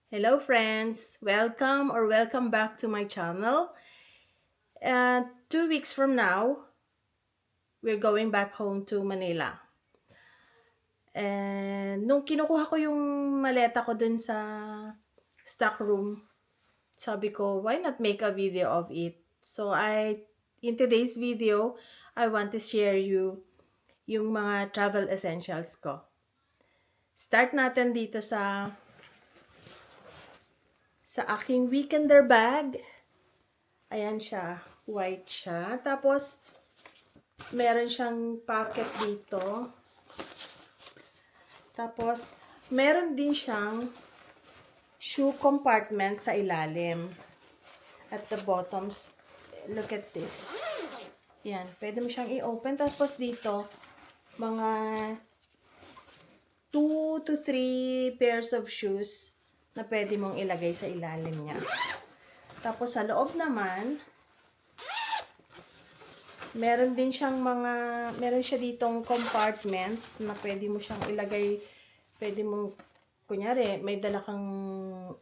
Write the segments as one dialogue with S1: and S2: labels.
S1: Hello friends! Welcome back to my channel. And 2 weeks from now, we're going back home to Manila. And nung kinukuha ko yung maleta ko dun sa stock room, sabi ko, why not make a video of it? So in today's video, I want to share you yung mga travel essentials ko. Start natin dito sa aking weekender bag. Ayan siya, white siya. Tapos, meron siyang pocket dito. Tapos, meron din siyang shoe compartment sa ilalim. At the bottoms, look at this. Yan, pwede mo siyang i-open. Tapos dito, mga 2 to 3 pairs of shoes na pwede mong ilagay sa ilalim niya. Tapos sa loob naman, meron siya ditong compartment na pwede mo siyang ilagay, pwede mo, kunyari, may dala kang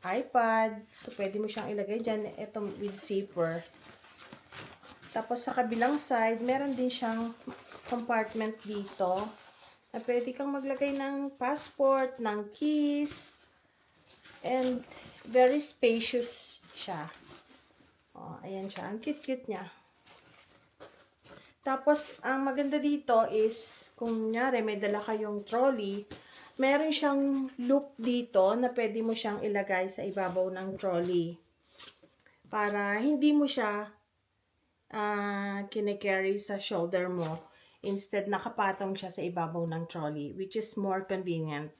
S1: iPad, so pwede mo siyang ilagay dyan, itong with zipper. Tapos sa kabilang side, meron din siyang compartment dito, na pwede kang maglagay ng passport, ng keys, and very spacious siya. Oh, ayan siya. Ang cute-cute niya. Tapos, ang maganda dito is, kung nyari may dala kayong trolley, meron siyang loop dito na pwede mo siyang ilagay sa ibabaw ng trolley. Para hindi mo siya kine-carry sa shoulder mo. Instead, nakapatong siya sa ibabaw ng trolley, which is more convenient.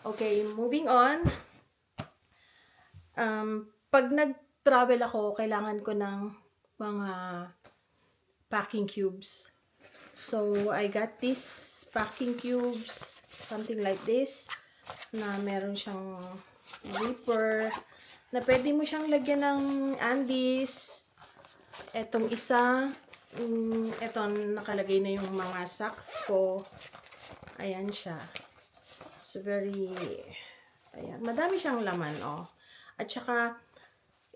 S1: Okay, moving on. Pag nag-travel ako, kailangan ko ng mga packing cubes. So, I got these packing cubes, something like this, na meron siyang zipper, na pwede mo siyang lagyan ng undies. Etong isa, eto, nakalagay na yung mga socks ko. Ayan siya. So, ayan, madami siyang laman, oh. At saka,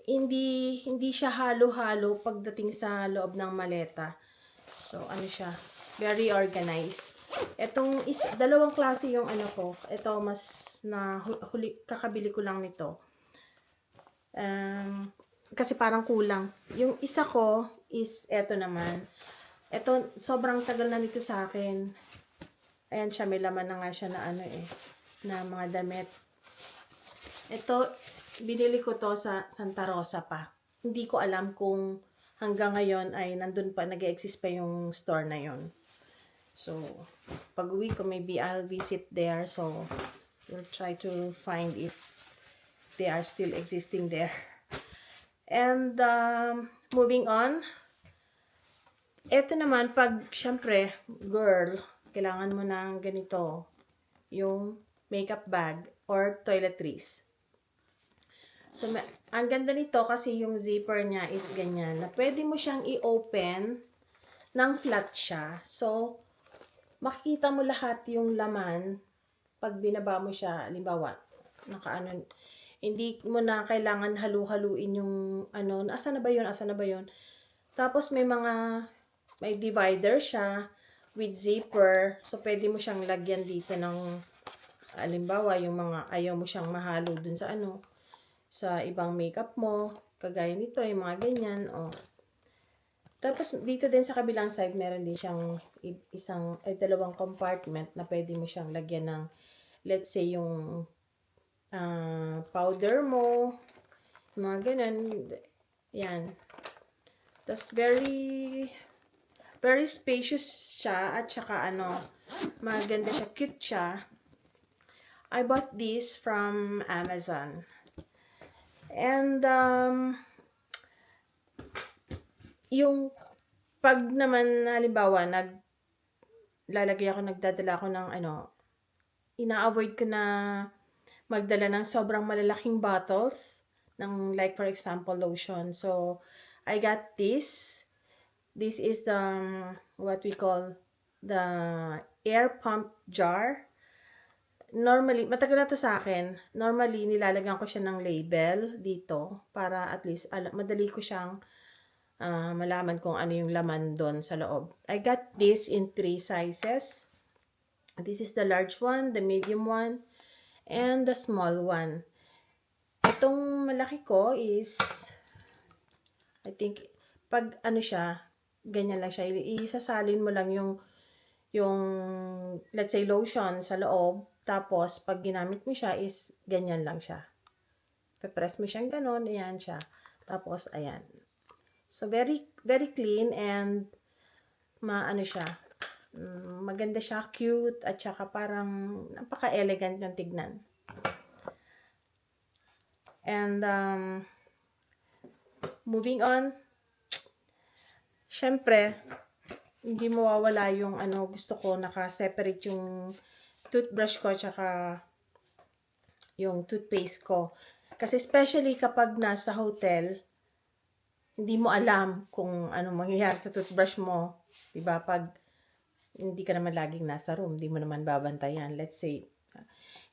S1: hindi siya halo-halo pagdating sa loob ng maleta. So, ano siya, very organized. Etong dalawang klase yung ano ko. Ito, mas kakabili ko lang nito. Kasi parang kulang. Yung isa ko is eto naman. Eto, sobrang tagal na nito sa akin. Ayan siya, may laman na nga siya na na mga damit. Ito, binili ko to sa Santa Rosa pa. Hindi ko alam kung hanggang ngayon ay nandun pa, nag-exist pa yung store na yon. So, pag uwi ko, maybe I'll visit there. So, we'll try to find if they are still existing there. And, moving on. Ito naman, pag, syempre, girl, kailangan mo ng ganito, yung makeup bag or toiletries. So, ang ganda nito kasi yung zipper niya is ganyan, na pwede mo siyang i-open ng flat siya. So, makikita mo lahat yung laman pag binaba mo siya, halimbawa, hindi mo na kailangan halu-haluin yung asa na ba yun? Tapos may divider siya with zipper. So, pwede mo siyang lagyan dito ng, halimbawa, yung mga ayaw mo siyang mahalo dun sa ibang makeup mo, kagaya nito, yung mga ganyan, oh. Tapos, dito din sa kabilang side, meron din siyang dalawang compartment na pwede mo siyang lagyan ng, let's say, yung powder mo, mga ganun, yan. Tapos, very, very spacious siya, at saka, maganda siya, cute siya. I bought this from Amazon. And, yung pag naman, halimbawa, nagdadala ako ng ina-avoid ko na magdala ng sobrang malalaking bottles, ng like for example, lotion. So, I got this. This is what we call the air pump jar. Normally, matagal na to sa akin. Normally, nilalagyan ko siya ng label dito para at least madali ko siyang malaman kung ano yung laman doon sa loob. I got this in 3 sizes. This is the large one, the medium one, and the small one. Itong malaki ko is, I think, pag ano siya, ganyan lang siya. Isasalin mo lang yung let's say, lotion sa loob. Tapos, pag ginamit mo siya is, ganyan lang siya. Pe-press mo siyang ganon, ayan siya. Tapos, ayan. So, very, very clean and maano siya. Maganda siya, cute, at saka parang napaka-elegant ng tignan. And, moving on, syempre, hindi mawawala yung gusto ko, naka-separate yung toothbrush ko, tsaka yung toothpaste ko. Kasi especially kapag nasa hotel, hindi mo alam kung ano mangyayari sa toothbrush mo. Diba? Pag hindi ka naman laging nasa room, hindi mo naman babantayan. Let's say,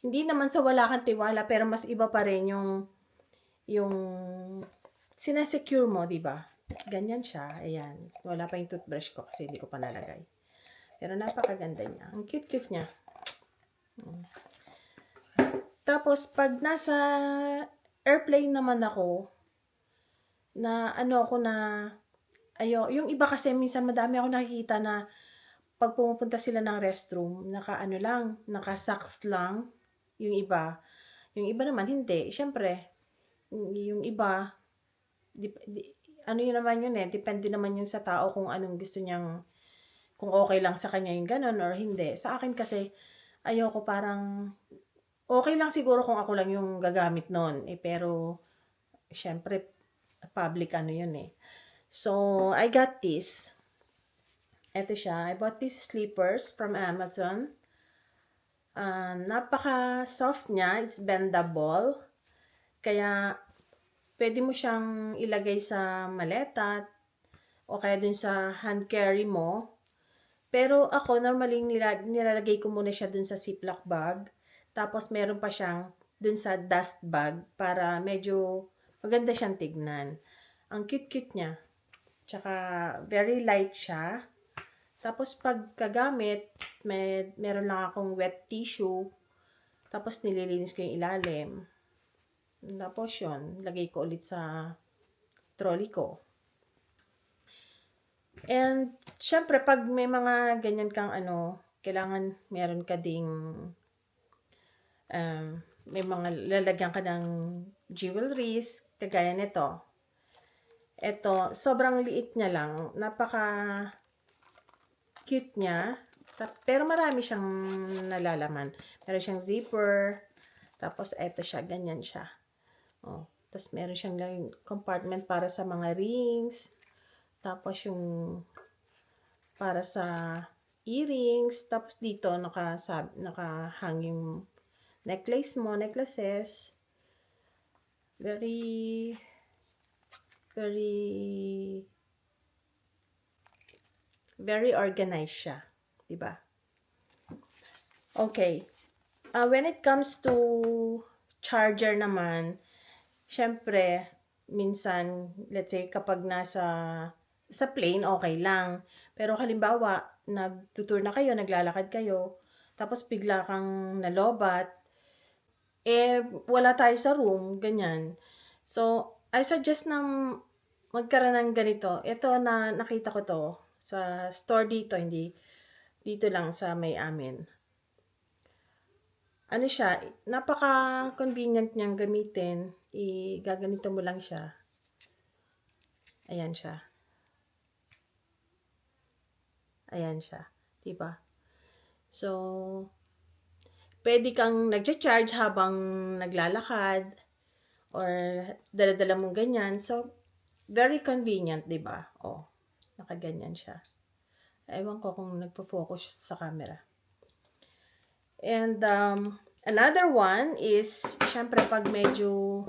S1: hindi naman sa wala kang tiwala, pero mas iba pa rin yung sinasecure mo, diba? Ganyan siya. Ayan. Wala pa yung toothbrush ko kasi hindi ko pa nalagay. Pero napakaganda niya. Ang cute-cute niya. Tapos, pag nasa airplane naman ako, yung iba kasi minsan madami ako nakikita na pag pumupunta sila ng restroom, naka-socks lang yung iba. Yung iba naman hindi. Siyempre, yung iba, yun naman yun depende naman yun sa tao kung anong gusto niyang, kung okay lang sa kanya yung ganun or hindi. Sa akin kasi, ayoko parang, okay lang siguro kung ako lang yung gagamit nun. Pero, syempre, public yun So, I got this. Ito siya. I bought these slippers from Amazon. Napaka-soft niya. It's bendable. Kaya, pwede mo siyang ilagay sa maleta o kaya dun sa hand carry mo. Pero ako, normally, nilalagay ko muna siya dun sa Ziploc bag. Tapos, meron pa siyang dun sa dust bag para medyo maganda siyang tignan. Ang cute-cute niya. Tsaka, very light siya. Tapos, pagkagamit, meron lang akong wet tissue. Tapos, nililinis ko yung ilalim. Tapos, yun. Lagay ko ulit sa trolley ko. And, syempre, pag may mga ganyan kang kailangan meron ka ding may mga lalagyan ka ng jewelries, kagaya nito. Ito, sobrang liit niya lang. Napaka-cute niya. Pero marami siyang nalalaman. Meron siyang zipper. Tapos, eto siya. Ganyan siya. Tapos, meron siyang compartment para sa mga rings. Tapos, yung para sa earrings. Tapos, dito, nakahang yung necklaces. Very organized siya. Diba? Okay. When it comes to charger naman, syempre, minsan, let's say, kapag sa plane, okay lang. Pero halimbawa, nagtutour na kayo, naglalakad kayo, tapos bigla kang nalobat, wala tayo sa room, ganyan. So, I suggest na magkaroon ng ganito. Ito nakita ko to sa store dito, hindi dito lang sa may amin. Ano siya, napaka-convenient niyang gamitin. Gaganito mo lang siya. Ayan siya. Ayan siya. Diba? So, pwede kang nagcha-charge habang naglalakad or dala-dala mong ganyan. So, very convenient, diba? Nakaganyan siya. Ewan ko kung nagpo-focus sa camera. And, another one is, syempre, pag medyo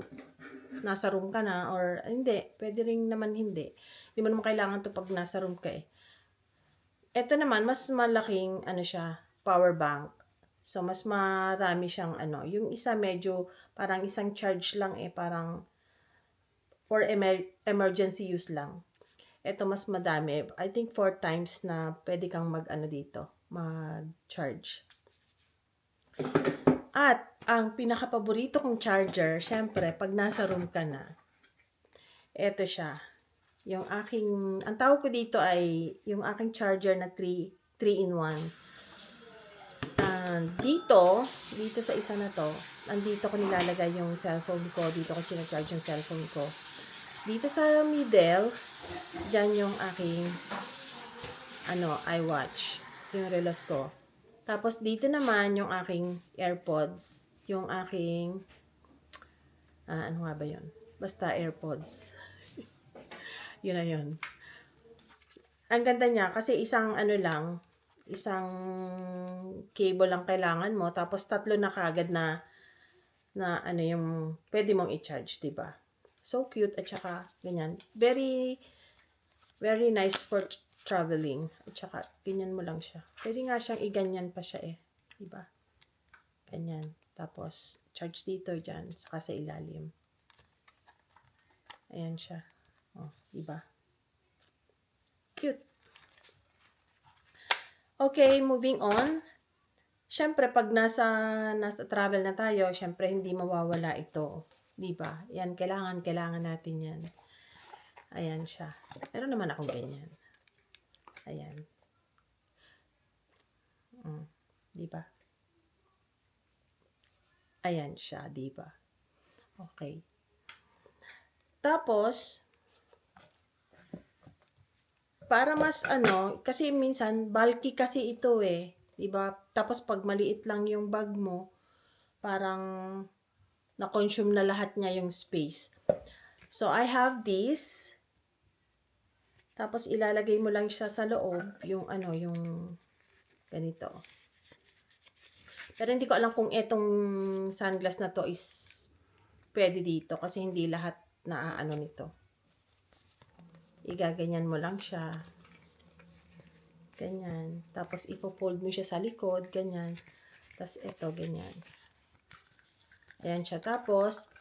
S1: nasa room ka na, or hindi, pwede rin naman hindi. Hindi mo naman kailangan to pag nasa room ka Ito naman, mas malaking, siya, power bank. So, mas marami siyang ano. Yung isa medyo parang isang charge lang parang for emergency use lang. Ito mas madami. I think 4 times na pwede kang mag-ano dito, mag-charge. At ang pinaka-paborito kong charger, syempre, pag nasa room ka na, ito siya. Yung aking, ang tawag ko dito ay yung aking charger na 3-in-1. Dito sa isa na to, nandito ko nilalagay yung cellphone ko, dito ko sinacharge yung cellphone ko. Dito sa middle, dyan yung aking iWatch, yung relos ko. Tapos dito naman yung aking AirPods, yung aking ano nga ba yun? Basta AirPods. Yun na yun. Ang ganda niya kasi isang isang cable lang kailangan mo, tapos 3 na kagad na yung pwede mong i-charge, 'di ba? So cute at saka ganyan. Very very nice for traveling. At saka ganyan mo lang siya. Pwede nga siyang iganyan pa siya 'di ba? Ganyan. Tapos charge dito diyan saka sa ilalim. Ayan siya. Oh, 'di ba? Cute. Okay, moving on. Syempre, pag nasa travel na tayo, syempre, hindi mawawala ito. Diba? Yan, kailangan natin yan. Ayan siya. Meron naman akong ganyan. Ayan. Diba? Ayan siya, diba? Okay. Tapos, para mas kasi minsan, bulky kasi ito diba? Tapos, pag maliit lang yung bag mo, parang na-consume na lahat niya yung space. So, I have this. Tapos, ilalagay mo lang siya sa loob, yung yung ganito. Pero hindi ko alam kung etong sunglass na to is pwede dito kasi hindi lahat na nito. Igaganyan mo lang siya. Ganyan. Tapos, ipo-fold mo siya sa likod. Ganyan. Tapos, ito, ganyan. Ayan siya. Tapos,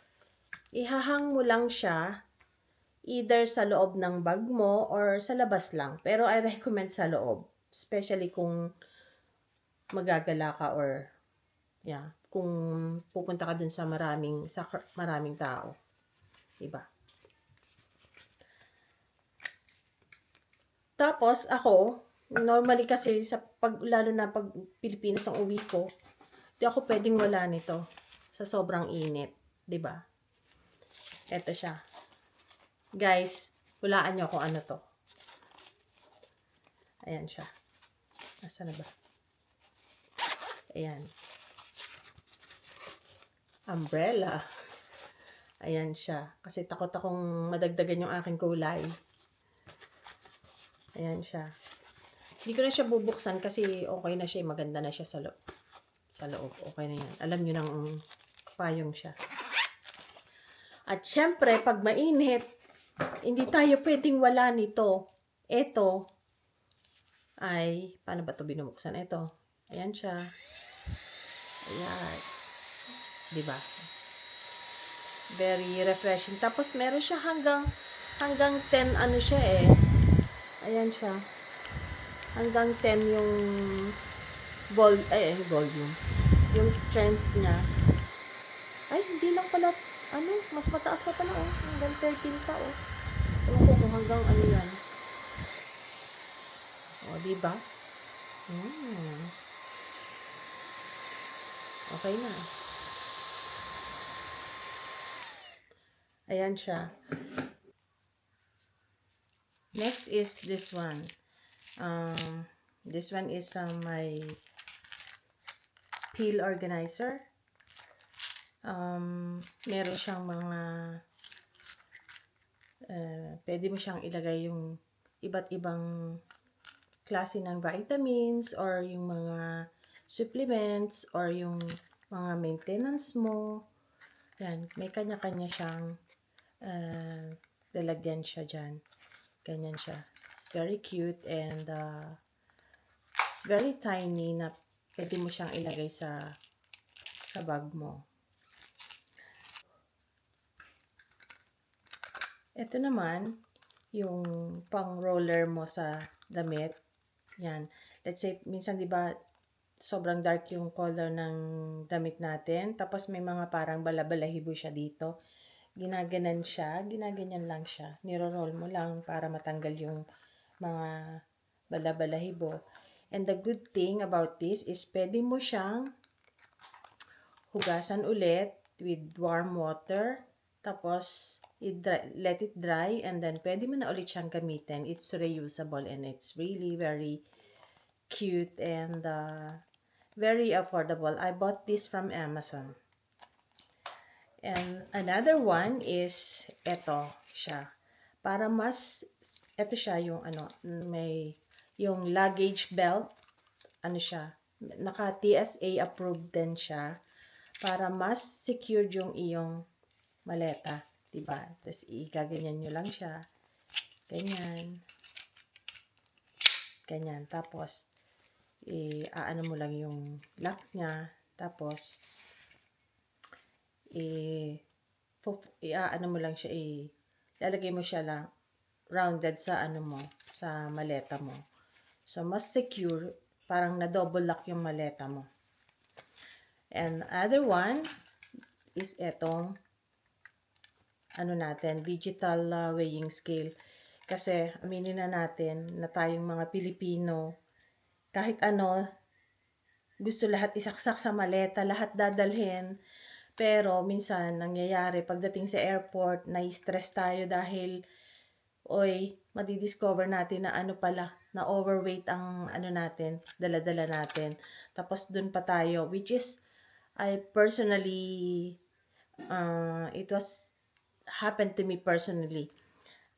S1: ihahang mo lang siya either sa loob ng bag mo or sa labas lang. Pero, I recommend sa loob. Especially kung magagala ka or kung pupunta ka dun sa maraming tao. Diba? Tapos, ako, normally kasi, lalo na pag Pilipinas ang uwi ko, di ako pwedeng wala nito sa sobrang init. Diba? Eto siya. Guys, hulaan nyo kung ano to. Ayan siya. Nasaan na ba? Ayan. Umbrella. Ayan siya. Kasi takot akong madagdagan yung aking kulay. Ayan siya. Hindi ko na siya bubuksan kasi okay na siya. Maganda na siya sa loob. Okay na yan. Alam nyo nang payong siya. At syempre, pag mainit, hindi tayo pwedeng wala nito. Ito ay, paano ba ito binubuksan? Ito. Ayan siya. Ayan. Diba? Very refreshing. Tapos, meron siya hanggang 10 siya Ayan siya. Hanggang 10 yung volume. Yung strength niya. Ay, hindi lang pala, mas mataas pa pala, hanggang 13 pa, Ewan ko kung hanggang yan. Diba? Okay na. Ayan siya. Next is this one. This one is my peel organizer. Meron siyang mga pwede mo siyang ilagay yung iba't ibang klase ng vitamins or yung mga supplements or yung mga maintenance mo. Yan, may kanya-kanya siyang lalagyan siya dyan. Ganyan siya. It's very cute and it's very tiny na pwede mo siyang ilagay sa bag mo. Ito naman, yung pang roller mo sa damit. Yan. Let's say, minsan di ba sobrang dark yung color ng damit natin. Tapos may mga parang balabalahibo siya dito. Ginaganan siya. Ginaganyan lang siya. Niro-roll mo lang para matanggal yung mga balabalahibo. And the good thing about this is pwede mo siyang hugasan ulit with warm water. Tapos, let it dry and then pwede mo na ulit siyang gamitin. It's reusable and it's really very cute and very affordable. I bought this from Amazon. And another one is ito siya. Para mas, ito siya yung may, yung luggage belt, siya, naka TSA approved din siya. Para mas secured yung iyong maleta. Diba? Tapos, igaganyan nyo lang siya. Ganyan. Ganyan. Tapos, aano mo lang yung lock niya. Tapos, aano mo lang siya, lalagay mo siya lang rounded sa mo, sa maleta mo. So, mas secure. Parang na-double lock yung maleta mo. And other one is etong natin, digital weighing scale. Kasi, aminin na natin na tayong mga Pilipino, kahit gusto lahat isaksak sa maleta, lahat dadalhin. Pero, minsan, nangyayari, pagdating sa airport, na-stress tayo dahil, madidiscover natin na pala, na overweight ang natin, dala-dala natin. Tapos, dun pa tayo, which is, I personally, it was happened to me personally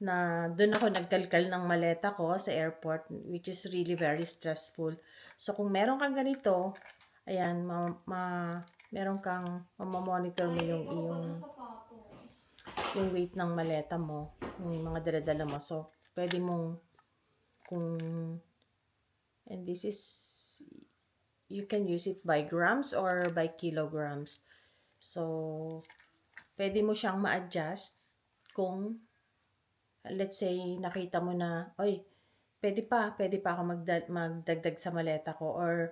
S1: na doon ako nagkalkal ng maleta ko sa airport, which is really very stressful. So, kung meron kang ganito, ayan, meron kang mamamonitor mo yung weight ng maleta mo, yung mga dala-dala mo. So, pwede mong, and this is, you can use it by grams or by kilograms. So, pwede mo siyang ma-adjust kung, let's say, nakita mo na, pwede pa ako magdagdag sa maleta ko, or,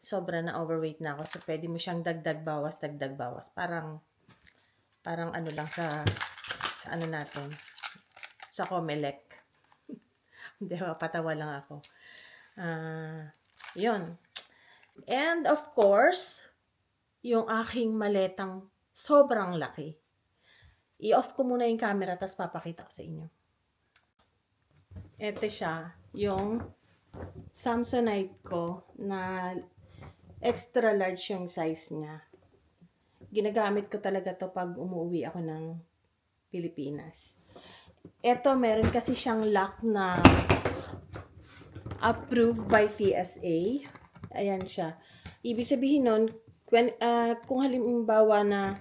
S1: sobra na overweight na ako, so pwede mo siyang dagdag bawas. Parang lang sa natin, sa Comelec. Hindi, patawa lang ako. Yun. And, of course, yung aking maletang sobrang laki. I-off ko muna yung camera, tapos papakita ko sa inyo. Ito siya, yung Samsonite ko na extra large yung size niya. Ginagamit ko talaga to pag umuwi ako ng Pilipinas. Ito, meron kasi siyang lock na approved by TSA. Ayan siya. Ibig sabihin nun, kung halimbawa na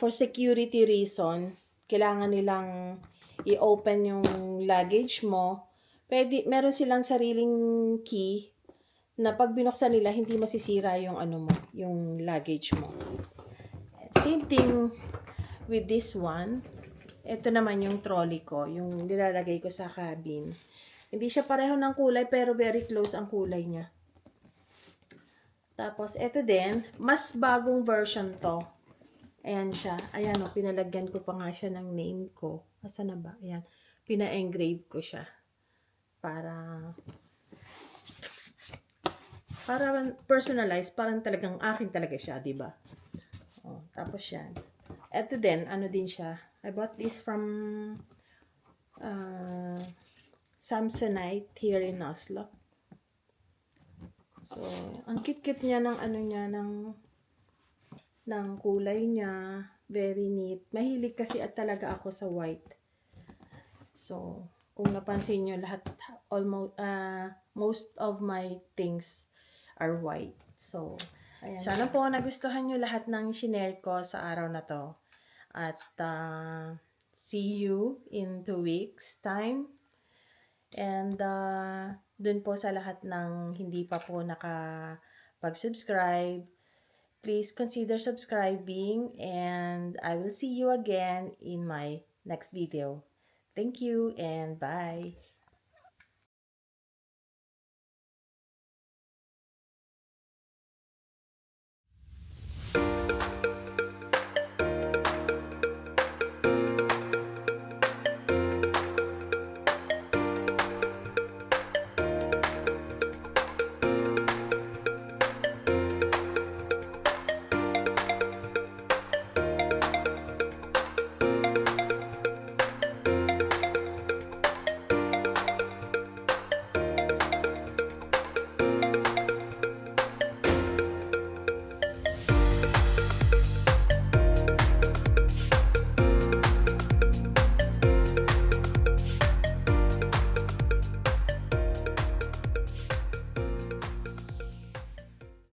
S1: for security reason, kailangan nilang i-open yung luggage mo, meron silang sariling key na pag binuksan nila, hindi masisira yung yung luggage mo. Same thing with this one. Ito naman yung trolley ko, yung nilalagay ko sa cabin. Hindi siya pareho ng kulay, pero very close ang kulay niya. Tapos, ito din, mas bagong version to. Ayan siya. Ayan pinalagyan ko pa nga siya ng name ko. Asa na ba? Ayan. Pina-engrave ko siya. Para personalized, parang talagang akin talaga siya, diba? Tapos yan. Ito din, din siya. I bought this from Samsonite here in Oslo. So, ang cute-cute niya ng ng kulay niya. Very neat. Mahilig kasi talaga ako sa white. So, kung napansin nyo, most of my things are white. So, ayan. Sana po nagustuhan nyo lahat ng shinare ko sa araw na to. At, see you in 2 weeks time. And dun po sa lahat ng hindi pa po nakapag-subscribe, please consider subscribing, and I will see you again in my next video. Thank you and bye!